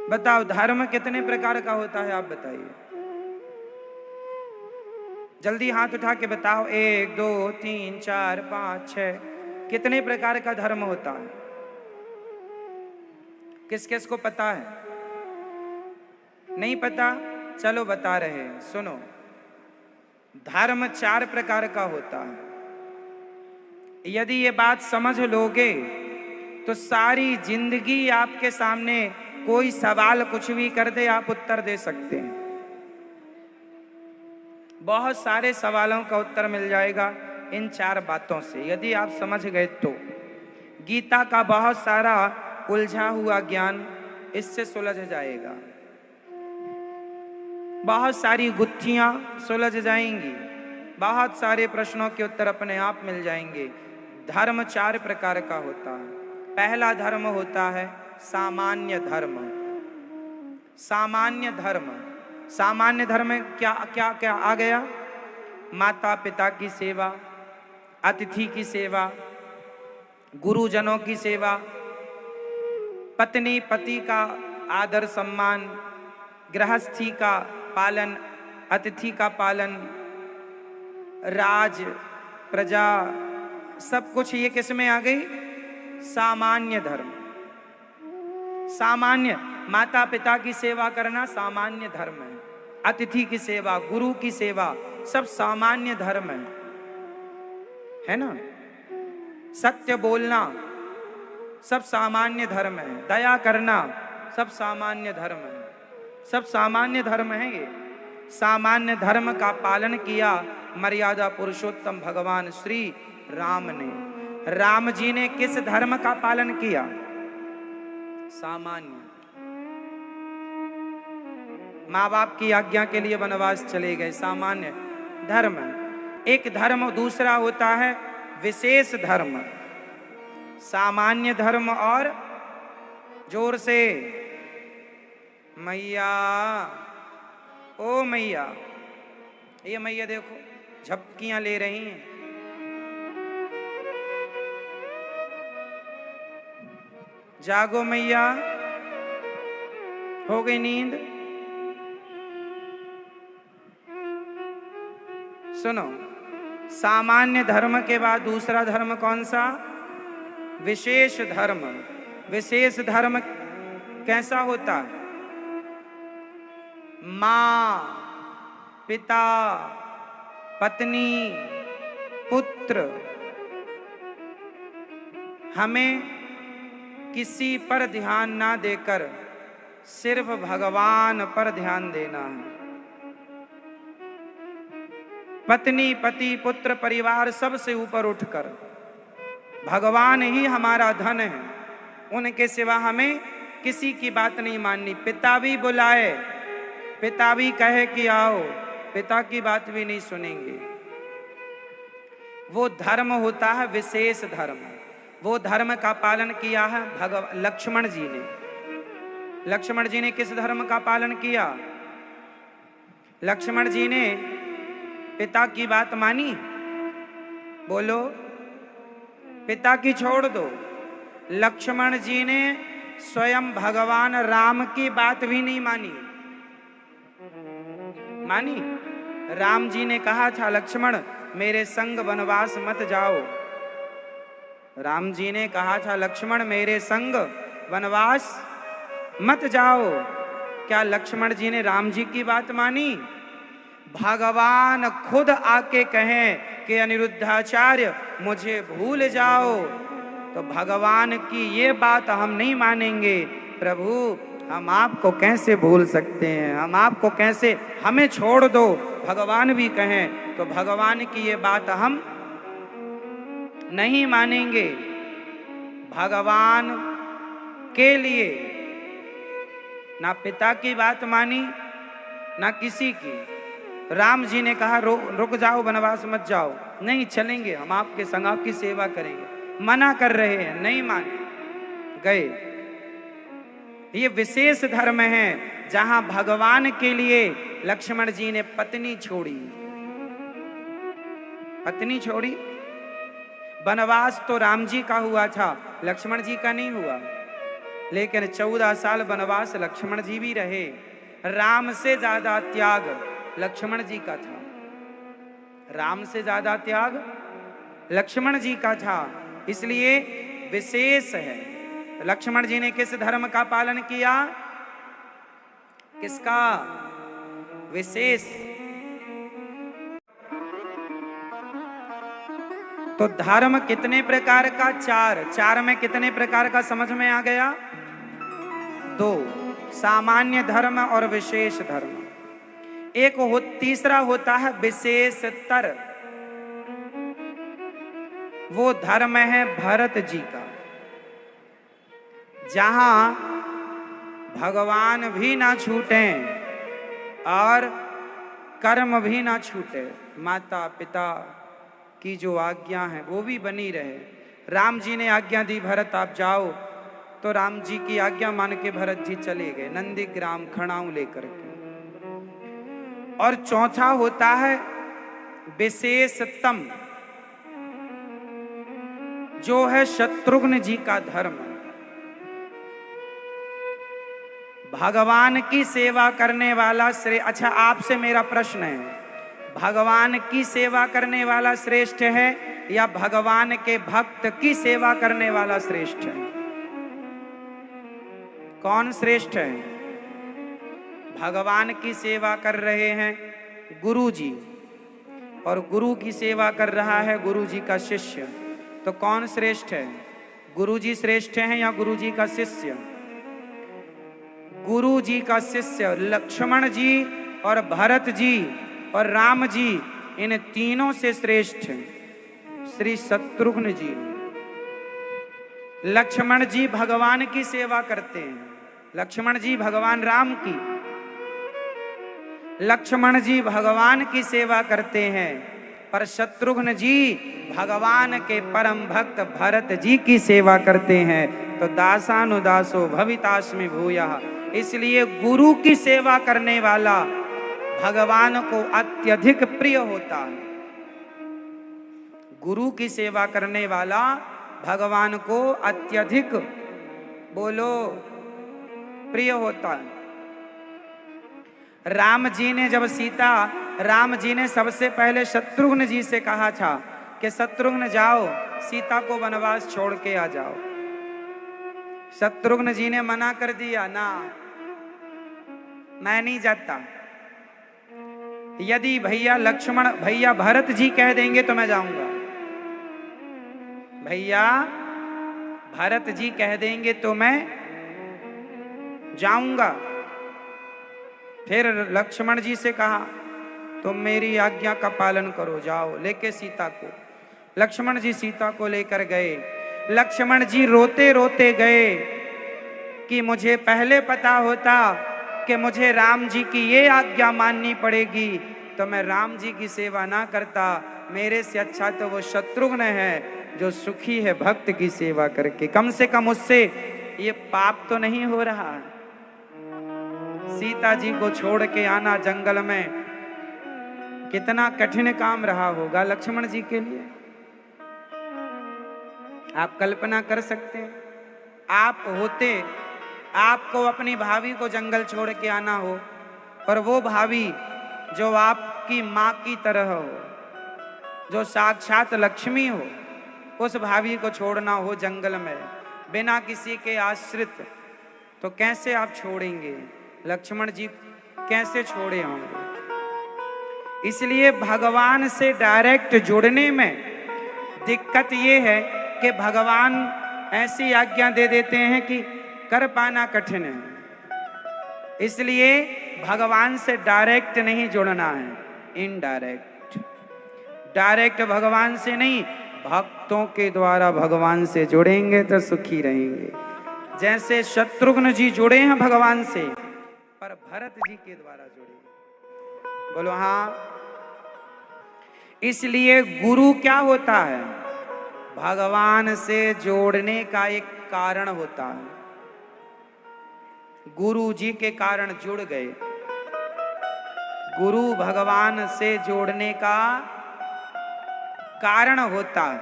बताओ धर्म कितने प्रकार का होता है, आप बताइए। जल्दी हाथ उठा के बताओ। 1 2 3 4 5 6 कितने प्रकार का धर्म होता है? किस किस को पता है? नहीं पता? चलो बता रहे हैं, सुनो। धर्म 4 प्रकार का होता है। यदि ये बात समझ लोगे तो सारी जिंदगी आपके सामने कोई सवाल कुछ भी कर दे, आप उत्तर दे सकते हैं। बहुत सारे सवालों का उत्तर मिल जाएगा इन 4 बातों से, यदि आप समझ गए तो। गीता का बहुत सारा उलझा हुआ ज्ञान इससे सुलझ जाएगा। बहुत सारी गुत्थियां सुलझ जाएंगी, बहुत सारे प्रश्नों के उत्तर अपने आप मिल जाएंगे। धर्म 4 प्रकार का होता है। पहला धर्म होता है सामान्य धर्म। सामान्य धर्म, सामान्य धर्म में क्या क्या क्या आ गया? माता पिता की सेवा, अतिथि की सेवा, गुरुजनों की सेवा, पत्नी पति का आदर सम्मान, गृहस्थी का पालन, अतिथि का पालन, राज प्रजा, सब कुछ ये किस में आ गई? सामान्य धर्म। सामान्य, माता पिता की सेवा करना सामान्य धर्म है। अतिथि की सेवा, गुरु की सेवा, सब सामान्य धर्म है ना? सत्य बोलना सब सामान्य धर्म है। दया करना सब सामान्य धर्म है। सब सामान्य धर्म है। ये सामान्य धर्म का पालन किया मर्यादा पुरुषोत्तम भगवान श्री राम ने। राम जी ने किस धर्म का पालन किया? सामान्य। माँ बाप की आज्ञा के लिए वनवास चले गए, सामान्य धर्म। एक धर्म दूसरा होता है विशेष धर्म। सामान्य धर्म और जोर से मैया, ओ मैया, ये मैया देखो झपकियां ले रही हैं। जागो मैया, हो गई नींद? सुनो, सामान्य धर्म के बाद दूसरा धर्म कौन सा? विशेष धर्म। विशेष धर्म कैसा होता है? माँ, पिता, पत्नी, पुत्र, हमें किसी पर ध्यान ना देकर सिर्फ भगवान पर ध्यान देना है। पत्नी, पति, पुत्र, परिवार सबसे ऊपर उठकर भगवान ही हमारा धन है। उनके सिवा हमें किसी की बात नहीं माननी। पिता भी बुलाए, पिता भी कहे कि आओ, पिता की बात भी नहीं सुनेंगे। वो धर्म होता है विशेष धर्म। वो धर्म का पालन किया है लक्ष्मण जी ने। लक्ष्मण जी ने किस धर्म का पालन किया? लक्ष्मण जी ने पिता की बात मानी? बोलो, पिता की छोड़ दो। लक्ष्मण जी ने स्वयं भगवान राम की बात भी नहीं मानी। मानी? राम जी ने कहा था लक्ष्मण मेरे संग वनवास मत जाओ। राम जी ने कहा था लक्ष्मण मेरे संग वनवास मत जाओ। क्या लक्ष्मण जी ने राम जी की बात मानी? भगवान खुद आके कहें कि अनिरुद्धाचार्य मुझे भूल जाओ, तो भगवान की ये बात हम नहीं मानेंगे। प्रभु हम आपको कैसे भूल सकते हैं? हम आपको कैसे, हमें छोड़ दो। भगवान भी कहें तो भगवान की ये बात हम नहीं मानेंगे। भगवान के लिए ना पिता की बात मानी ना किसी की। राम जी ने कहा रुक जाओ, वनवास मत जाओ। नहीं चलेंगे, हम आपके संग आपकी सेवा करेंगे। मना कर रहे हैं, नहीं माने, गए। ये विशेष धर्म है जहां भगवान के लिए लक्ष्मण जी ने पत्नी छोड़ी। पत्नी छोड़ी। वनवास तो राम जी का हुआ था, लक्ष्मण जी का नहीं हुआ। लेकिन 14 साल वनवास लक्ष्मण जी भी रहे। राम से ज्यादा त्याग लक्ष्मण जी का था। राम से ज्यादा त्याग लक्ष्मण जी का था, इसलिए विशेष है। लक्ष्मण जी ने किस धर्म का पालन किया? किसका? विशेष। तो धर्म कितने प्रकार का? चार। चार में कितने प्रकार का समझ में आ गया? दो, सामान्य धर्म और विशेष धर्म। एक तीसरा होता है विशेषतर। वो धर्म है भरत जी का, जहां भगवान भी ना छूटे और कर्म भी ना छूटे, माता पिता की जो आज्ञा है वो भी बनी रहे। राम जी ने आज्ञा दी भरत आप जाओ, तो राम जी की आज्ञा मान के भरत जी चले गए नंदीग्राम खड़ाऊ लेकर के। और चौथा होता है विशेषतम, जो है शत्रुघ्न जी का धर्म। भगवान की सेवा करने वाला अच्छा, आपसे मेरा प्रश्न है, भगवान की सेवा करने वाला श्रेष्ठ है या भगवान के भक्त की सेवा करने वाला श्रेष्ठ है? कौन श्रेष्ठ है? भगवान की सेवा कर रहे हैं गुरु जी, और गुरु की सेवा कर रहा है गुरु जी का शिष्य, तो कौन श्रेष्ठ है? गुरु जी श्रेष्ठ हैं या गुरु जी का शिष्य? गुरु जी का शिष्य लक्ष्मण जी और भरत जी और राम जी, इन तीनों से श्रेष्ठ श्री शत्रुघ्न जी। लक्ष्मण जी भगवान की सेवा करते हैं, लक्ष्मण जी भगवान राम की, लक्ष्मण जी भगवान की सेवा करते हैं, पर शत्रुघ्न जी भगवान के परम भक्त भरत जी की सेवा करते हैं। तो दासानुदासो भवितास्मि भूयः, इसलिए गुरु की सेवा करने वाला भगवान को अत्यधिक प्रिय होता है। गुरु की सेवा करने वाला भगवान को अत्यधिक, बोलो, प्रिय होता है। राम जी ने जब राम जी ने सबसे पहले शत्रुघ्न जी से कहा था कि शत्रुघ्न जाओ सीता को वनवास छोड़ के आ जाओ। शत्रुघ्न जी ने मना कर दिया, ना मैं नहीं जाता। यदि भैया भरत जी कह देंगे तो मैं जाऊंगा, भैया भरत जी कह देंगे तो मैं जाऊंगा। फिर लक्ष्मण जी से कहा तुम मेरी आज्ञा का पालन करो, जाओ लेके सीता को। लक्ष्मण जी सीता को लेकर गए। लक्ष्मण जी रोते रोते गए कि मुझे पहले पता होता कि मुझे राम जी की ये आज्ञा माननी पड़ेगी तो मैं राम जी की सेवा ना करता। मेरे से अच्छा तो वो शत्रुघ्न है जो सुखी है भक्त की सेवा करके। कम से कम उससे ये पाप तो नहीं हो रहा है। सीता जी को छोड़ के आना जंगल में कितना कठिन काम रहा होगा लक्ष्मण जी के लिए, आप कल्पना कर सकते हैं? आप होते, आपको अपनी भाभी को जंगल छोड़ के आना हो, पर वो भाभी जो आपकी माँ की तरह हो, जो साक्षात लक्ष्मी हो, उस भाभी को छोड़ना हो जंगल में बिना किसी के आश्रित, तो कैसे आप छोड़ेंगे? लक्ष्मण जी कैसे छोड़े होंगे? इसलिए भगवान से डायरेक्ट जुड़ने में दिक्कत ये है कि भगवान ऐसी आज्ञा दे देते हैं कि कर पाना कठिन है। इसलिए भगवान से डायरेक्ट नहीं जुड़ना है, इनडायरेक्ट। डायरेक्ट भगवान से नहीं, भक्तों के द्वारा भगवान से जुड़ेंगे तो सुखी रहेंगे। जैसे शत्रुघ्न जी जुड़े हैं भगवान से, पर भरत जी के द्वारा जुड़े। बोलो हाँ। इसलिए गुरु क्या होता है? भगवान से जोड़ने का एक कारण होता है। गुरु जी के कारण जुड़ गए। गुरु भगवान से जोड़ने का कारण होता है।